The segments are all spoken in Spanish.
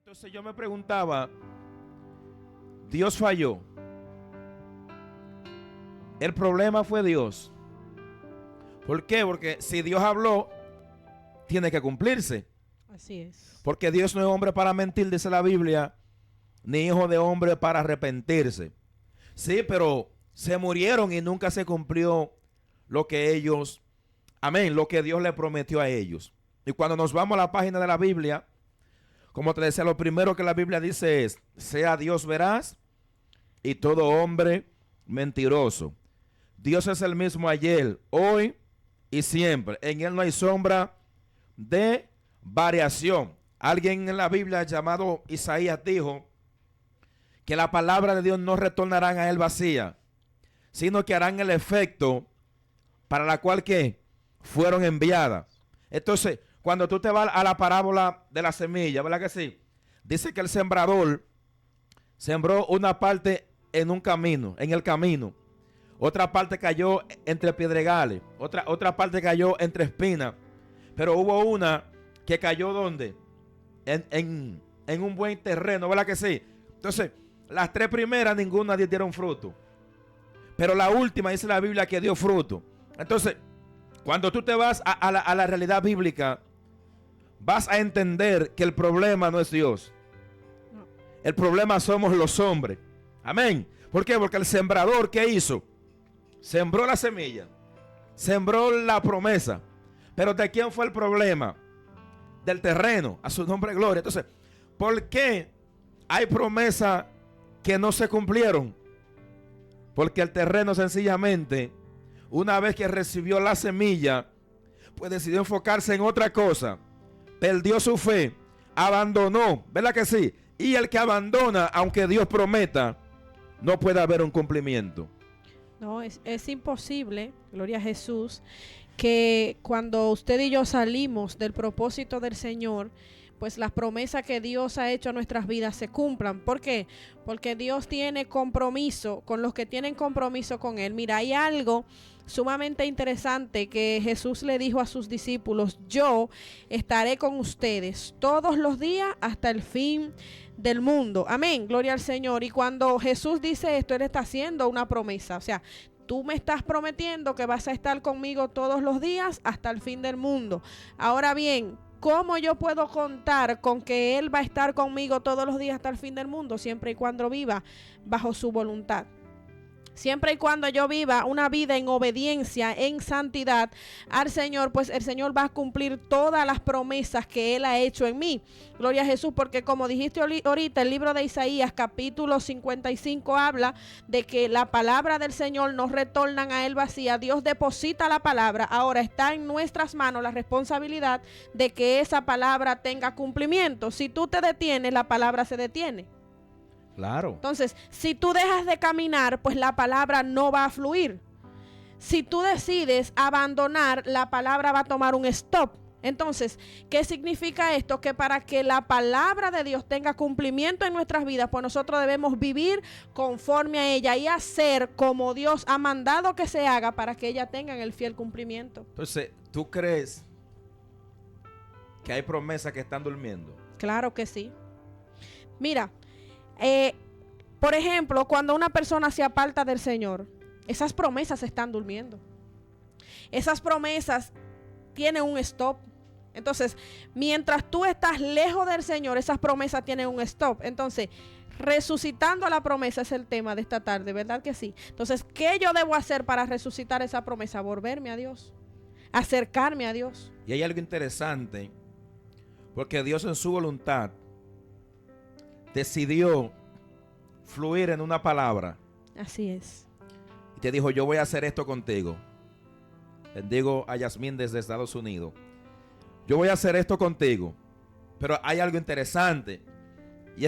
Entonces yo me preguntaba, Dios falló. El problema fue Dios. ¿Por qué? Porque si Dios habló, tiene que cumplirse. Así es. Porque Dios no es hombre para mentir, dice la Biblia, ni hijo de hombre para arrepentirse. Sí, pero se murieron y nunca se cumplió lo que ellos, amén, lo que Dios le prometió a ellos. Y cuando nos vamos a la página de la Biblia, como te decía, lo primero que la Biblia dice es, sea Dios veraz y todo hombre mentiroso. Dios es el mismo ayer, hoy y siempre. En Él no hay sombra de variación. Alguien en la Biblia llamado Isaías dijo que la palabra de Dios no retornarán a Él vacía, sino que harán el efecto para la cual que fueron enviadas. Entonces, cuando tú te vas a la parábola de la semilla, ¿verdad que sí? Dice que el sembrador sembró una parte en un camino, en el camino. Otra parte cayó entre pedregales. Otra parte cayó entre espinas. Pero hubo una que cayó ¿dónde? En un buen terreno, ¿verdad que sí? Entonces, las tres primeras, ninguna dieron fruto. Pero la última dice la Biblia que dio fruto. Entonces, cuando tú te vas a la realidad bíblica, vas a entender que el problema no es Dios. El problema somos los hombres. Amén. ¿Por qué? Porque el sembrador, ¿qué hizo? Sembró la semilla, sembró la promesa. Pero ¿de quién fue el problema? Del terreno, a su nombre gloria. Entonces, ¿por qué hay promesas que no se cumplieron? Porque el terreno sencillamente, una vez que recibió la semilla, pues decidió enfocarse en otra cosa. Perdió su fe, abandonó, ¿verdad que sí? Y el que abandona, aunque Dios prometa, no puede haber un cumplimiento. No, es imposible, gloria a Jesús, que cuando usted y yo salimos del propósito del Señor, pues las promesas que Dios ha hecho a nuestras vidas se cumplan. ¿Por qué? Porque Dios tiene compromiso con los que tienen compromiso con Él. Mira, hay algo sumamente interesante que Jesús le dijo a sus discípulos: yo estaré con ustedes todos los días hasta el fin del mundo. Amén, gloria al Señor. Y cuando Jesús dice esto, Él está haciendo una promesa. O sea, tú me estás prometiendo que vas a estar conmigo todos los días hasta el fin del mundo. Ahora bien, ¿cómo yo puedo contar con que Él va a estar conmigo todos los días hasta el fin del mundo? Siempre y cuando viva bajo su voluntad. Siempre y cuando yo viva una vida en obediencia, en santidad al Señor, pues el Señor va a cumplir todas las promesas que Él ha hecho en mí. Gloria a Jesús, porque como dijiste ahorita, el libro de Isaías, capítulo 55, habla de que la palabra del Señor no retornan a Él vacía. Dios deposita la palabra. Ahora está en nuestras manos la responsabilidad de que esa palabra tenga cumplimiento. Si tú te detienes, la palabra se detiene. Claro. Entonces, si tú dejas de caminar, pues la palabra no va a fluir. Si tú decides abandonar, la palabra va a tomar un stop. Entonces, ¿qué significa esto? Que para que la palabra de Dios tenga cumplimiento en nuestras vidas, pues nosotros debemos vivir conforme a ella y hacer como Dios ha mandado que se haga para que ella tenga el fiel cumplimiento. Entonces, ¿tú crees que hay promesas que están durmiendo? Claro que sí. Mira, por ejemplo, cuando una persona se aparta del Señor, esas promesas están durmiendo. Esas promesas tienen un stop. Entonces, mientras tú estás lejos del Señor, esas promesas tienen un stop. Entonces, resucitando la promesa es el tema de esta tarde, ¿verdad que sí? Entonces, ¿qué yo debo hacer para resucitar esa promesa? Volverme a Dios, acercarme a Dios. Y hay algo interesante, porque Dios en su voluntad decidió fluir en una palabra. Así es. Y te dijo, yo voy a hacer esto contigo. Bendigo a Yasmín desde Estados Unidos. Yo voy a hacer esto contigo. Pero hay algo interesante. Y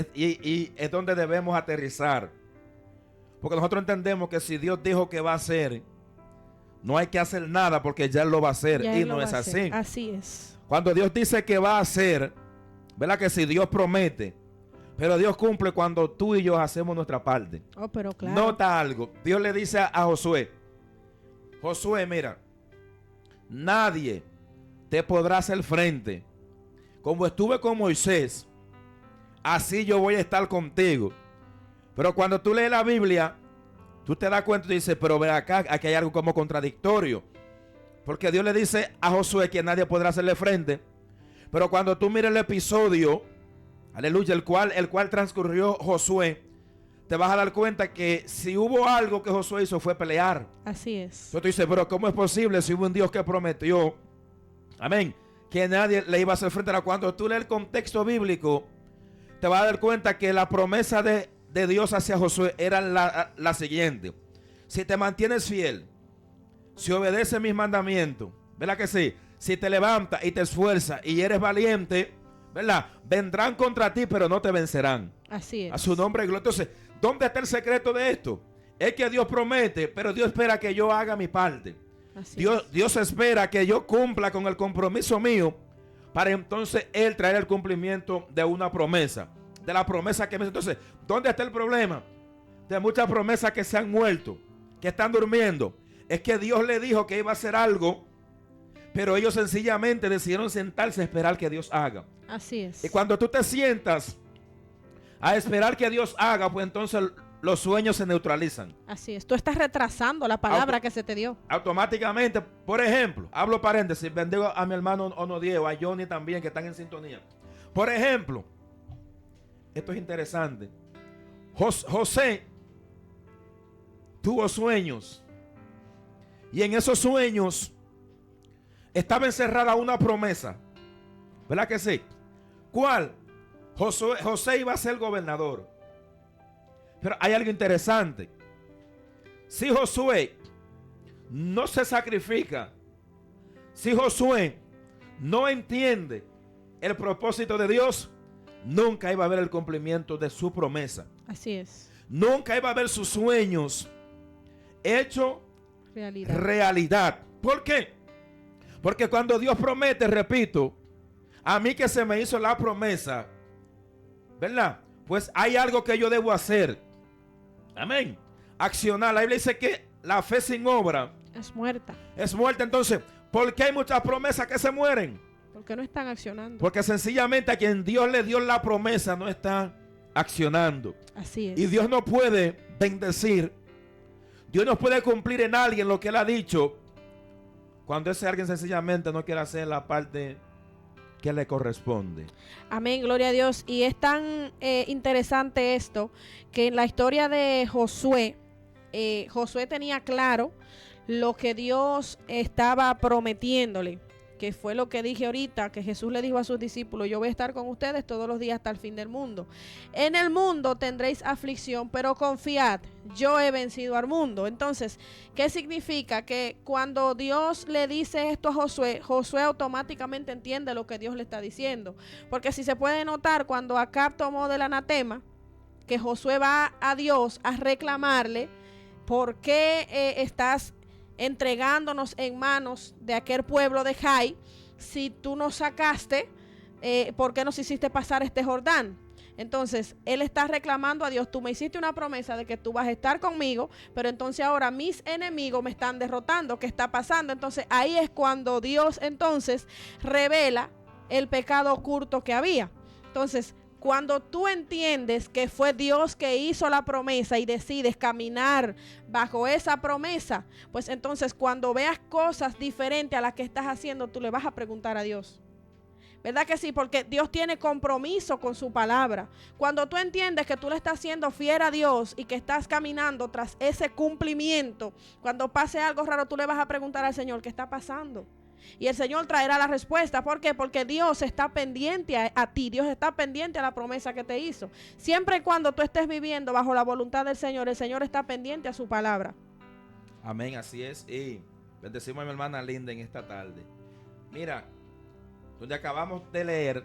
es donde debemos aterrizar. Porque nosotros entendemos que si Dios dijo que va a hacer, no hay que hacer nada porque ya Él lo va a hacer. Y no es así. Así es. Cuando Dios dice que va a hacer, ¿verdad que si Dios promete? Pero Dios cumple cuando tú y yo hacemos nuestra parte. Oh, pero claro. Nota algo. Dios le dice a Josué, Josué, mira, nadie te podrá hacer frente. Como estuve con Moisés, así yo voy a estar contigo. Pero cuando tú lees la Biblia, tú te das cuenta y dices, pero ve acá, aquí hay algo como contradictorio. Porque Dios le dice a Josué que nadie podrá hacerle frente. Pero cuando tú miras el episodio, aleluya, el cual transcurrió Josué, te vas a dar cuenta que si hubo algo que Josué hizo fue pelear. Así es. Entonces tú dices, pero ¿cómo es posible si hubo un Dios que prometió, amén, que nadie le iba a hacer frente? A cuando tú lees el contexto bíblico, te vas a dar cuenta que la promesa de Dios hacia Josué era la siguiente: si te mantienes fiel, si obedeces mis mandamientos, ¿verdad que sí? Si te levantas y te esfuerzas y eres valiente, ¿verdad? Vendrán contra ti, pero no te vencerán. Así es. A su nombre, gloria. Entonces, ¿dónde está el secreto de esto? Es que Dios promete, pero Dios espera que yo haga mi parte. Dios espera que yo cumpla con el compromiso mío, para entonces Él traer el cumplimiento de una promesa, de la promesa que me hizo. Entonces, ¿dónde está el problema? De muchas promesas que se han muerto, que están durmiendo. Es que Dios le dijo que iba a hacer algo, pero ellos sencillamente decidieron sentarse a esperar que Dios haga. Así es. Y cuando tú te sientas a esperar que Dios haga, pues entonces los sueños se neutralizan. Así es. Tú estás retrasando la palabra que se te dio. Automáticamente, por ejemplo, hablo paréntesis, bendigo a mi hermano Onodiego, a Johnny también, que están en sintonía. Por ejemplo, esto es interesante. José tuvo sueños, y en esos sueños estaba encerrada una promesa, ¿verdad que sí? ¿Cuál? José iba a ser gobernador. Pero hay algo interesante. Si Josué no se sacrifica, si Josué no entiende el propósito de Dios, nunca iba a haber el cumplimiento de su promesa. Así es. Nunca iba a haber sus sueños hechos realidad. ¿Por qué? Porque cuando Dios promete, repito, a mí que se me hizo la promesa, ¿verdad? Pues hay algo que yo debo hacer. Amén. Accionar. La Biblia dice que la fe sin obra es muerta. Es muerta. Entonces, ¿por qué hay muchas promesas que se mueren? Porque no están accionando. Porque sencillamente a quien Dios le dio la promesa no está accionando. Así es. Y Dios no puede bendecir, Dios no puede cumplir en alguien lo que Él ha dicho, cuando ese alguien sencillamente no quiere hacer la parte que le corresponde. Amén, gloria a Dios. Y es tan interesante esto, que en la historia de Josué, Josué tenía claro lo que Dios estaba prometiéndole, que fue lo que dije ahorita, que Jesús le dijo a sus discípulos: yo voy a estar con ustedes todos los días hasta el fin del mundo. En el mundo tendréis aflicción, pero confiad, yo he vencido al mundo. Entonces, ¿qué significa? Que cuando Dios le dice esto a Josué, Josué automáticamente entiende lo que Dios le está diciendo. Porque si se puede notar, cuando Acab tomó del anatema, que Josué va a Dios a reclamarle: ¿por qué estás entregándonos en manos de aquel pueblo de Jai? Si tú nos sacaste, ¿por qué nos hiciste pasar este Jordán? Entonces, él está reclamando a Dios: tú me hiciste una promesa de que tú vas a estar conmigo, pero entonces ahora mis enemigos me están derrotando. ¿Qué está pasando? Entonces, ahí es cuando Dios entonces revela el pecado oculto que había. Entonces, cuando tú entiendes que fue Dios que hizo la promesa y decides caminar bajo esa promesa, pues entonces cuando veas cosas diferentes a las que estás haciendo, tú le vas a preguntar a Dios. ¿Verdad que sí? Porque Dios tiene compromiso con su palabra. Cuando tú entiendes que tú le estás siendo fiel a Dios y que estás caminando tras ese cumplimiento, cuando pase algo raro, tú le vas a preguntar al Señor: ¿qué está pasando? Y el Señor traerá la respuesta. ¿Por qué? Porque Dios está pendiente a ti. Dios está pendiente a la promesa que te hizo. Siempre y cuando tú estés viviendo bajo la voluntad del Señor, el Señor está pendiente a su palabra. Amén, así es. Y bendecimos a mi hermana Linda en esta tarde. Mira, donde acabamos de leer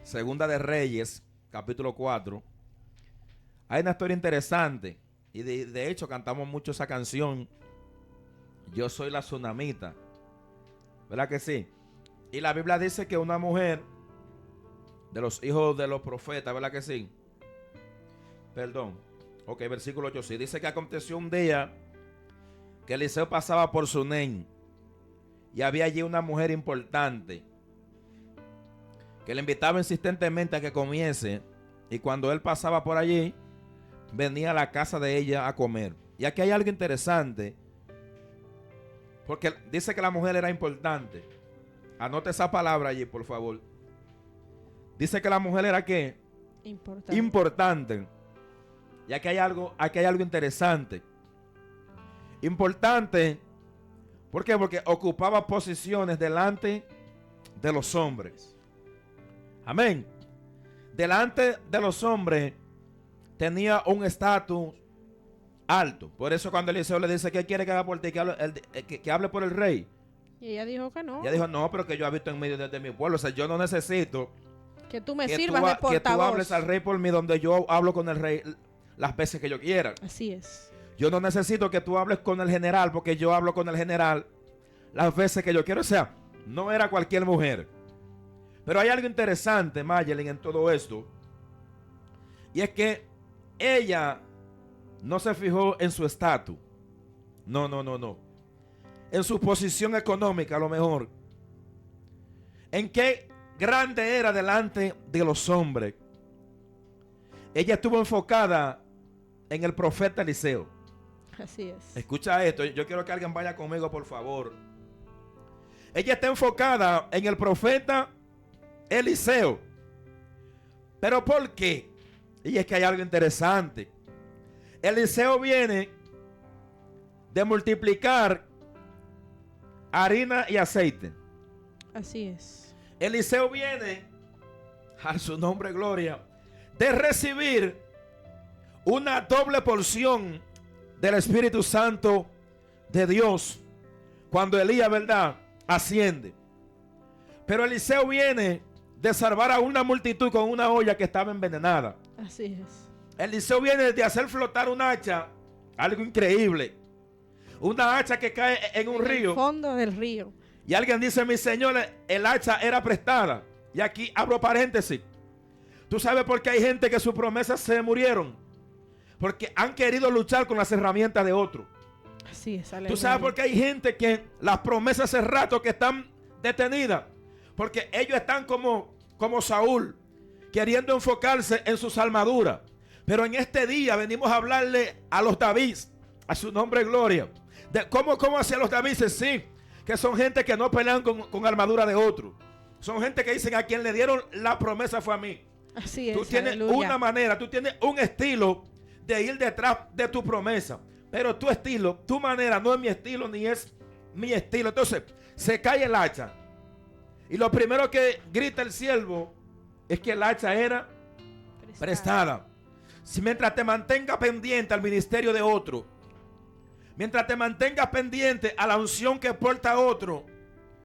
Segunda de Reyes, capítulo 4, hay una historia interesante. Y de hecho cantamos mucho esa canción, Yo soy la tsunamita, ¿verdad que sí? Y la Biblia dice que una mujer de los hijos de los profetas, ¿verdad que sí? Perdón. Ok, versículo 8 sí. Dice que aconteció un día que Eliseo pasaba por Sunem y había allí una mujer importante. que le invitaba insistentemente a que comiese, y cuando él pasaba por allí, venía a la casa de ella a comer. Y aquí hay algo interesante, porque dice que la mujer era importante. Anote esa palabra allí, por favor. Dice que la mujer era ¿qué? Importante. Importante. Y aquí hay algo interesante. Importante, ¿por qué? Porque ocupaba posiciones delante de los hombres. Amén. Delante de los hombres tenía un estatus alto. Por eso cuando Eliseo le dice, ¿qué quiere que haga por ti? Que hable por el rey. Y ella dijo que no. Ella dijo, no, pero que yo habito en medio de mi pueblo. O sea, yo no necesito Que tú me que sirvas tú, de que tú portavoz. hables al rey por mí, donde yo hablo con el rey las veces que yo quiera. Así es. Yo no necesito que tú hables con el general, porque yo hablo con el general las veces que yo quiero. O sea, no era cualquier mujer. Pero hay algo interesante, Mayelin, en todo esto. Y es que ella no se fijó en su estatus. No. En su posición económica, a lo mejor. En qué grande era delante de los hombres. Ella estuvo enfocada en el profeta Eliseo. Así es. Escucha esto, yo quiero que alguien vaya conmigo, por favor. Ella está enfocada en el profeta Eliseo. ¿Pero por qué? Y es que hay algo interesante. Eliseo viene de multiplicar harina y aceite. Así es. Eliseo viene, a su nombre gloria, de recibir una doble porción del Espíritu Santo de Dios cuando Elías, ¿verdad?, asciende. Pero Eliseo viene de salvar a una multitud con una olla que estaba envenenada. Así es. Eliseo viene de hacer flotar un hacha, algo increíble. Una hacha que cae en un río. El fondo del río. Y alguien dice, mi señor, el hacha era prestada. Y aquí abro paréntesis. ¿Tú sabes por qué hay gente que sus promesas se murieron? Porque han querido luchar con las herramientas de otro. Así es. ¿Tú sabes por qué hay gente que las promesas hace rato que están detenidas? Porque ellos están como Saúl, queriendo enfocarse en sus armaduras. Pero en este día venimos a hablarle a los David, a su nombre gloria. De cómo hacia los David, sí, que son gente que no pelean con armadura de otro. Son gente que dicen, a quien le dieron la promesa fue a mí. Así es. Tú tienes una manera, tú tienes un estilo de ir detrás de tu promesa. Pero tu estilo, tu manera no es mi estilo ni es mi estilo. Entonces, se cae el hacha. Y lo primero que grita el siervo es que el hacha era prestada. Si mientras te mantengas pendiente al ministerio de otro, mientras te mantengas pendiente a la unción que porta otro,